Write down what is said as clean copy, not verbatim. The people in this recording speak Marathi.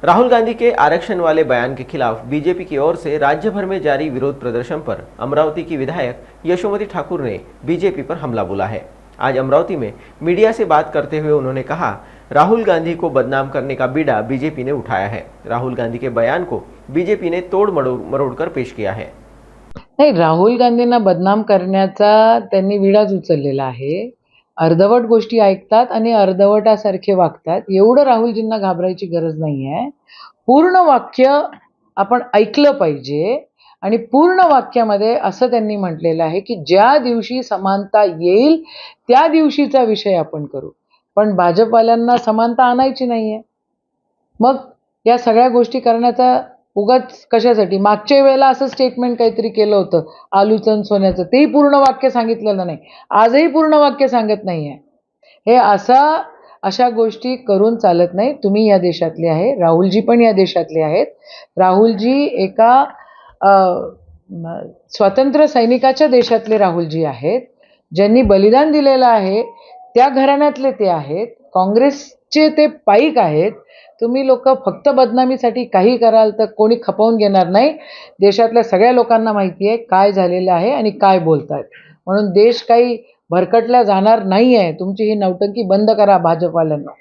राहुल गांधी के आरक्षण वाले बयान के खिलाफ बीजेपी की ओर से राज्य भर में जारी विरोध प्रदर्शन पर अमरावती की विधायक यशोमती ठाकुर ने बीजेपी पर हमला बोला है। आज अमरावती में मीडिया से बात करते हुए उन्होंने कहा, राहुल गांधी को बदनाम करने का बीड़ा बीजेपी ने उठाया है। राहुल गांधी के बयान को बीजेपी ने तोड़ मरोड़ कर पेश किया है। नाही, राहुल गांधींना बदनाम करण्याचा त्यांनी विडाच उचललेला आहे. अर्धवट गोष्टी ऐकतात आणि अर्धवटासारखे वागतात. एवढं राहुलजींना घाबरायची गरज नाहीये. पूर्ण वाक्य आपण ऐकलं पाहिजे आणि पूर्ण वाक्यामध्ये असं त्यांनी म्हटलेलं आहे, की ज्या दिवशी समानता येईल त्या दिवशीचा विषय आपण करू. पण भाजपवाल्यांना समानता आणायची नाहीये. मग या सगळ्या गोष्टी करण्याचा उगाच कशासाठी? मागच्या वेळेला असं स्टेटमेंट काहीतरी केलं होतं, आलूचं आणि सोन्याचं. तेही पूर्ण वाक्य सांगितलेलं नाही. आजही पूर्ण वाक्य सांगत नाहीये. हे अशा गोष्टी करून चालत नाही. तुम्ही या देशातले आहे, राहुलजी पण या देशातले आहेत. राहुलजी एका स्वातंत्र्य सैनिकाच्या देशातले राहुलजी आहेत. ज्यांनी बलिदान दिलेलं आहे त्या घराण्यातले ते आहेत. काँग्रेसचे ते पाईक आहेत. तुम्ही लोक फक्त बदनामीसाठी काही कराल तर कोणी खपवून घेणार नाही. देशातल्या सगळ्या लोकांना माहिती आहे काय झालेलं आहे आणि काय बोलतायत. म्हणून देश काही भरकटला जाणार नाहीये. तुमची ही नौटंकी बंद करा भाजपवाल्यांना.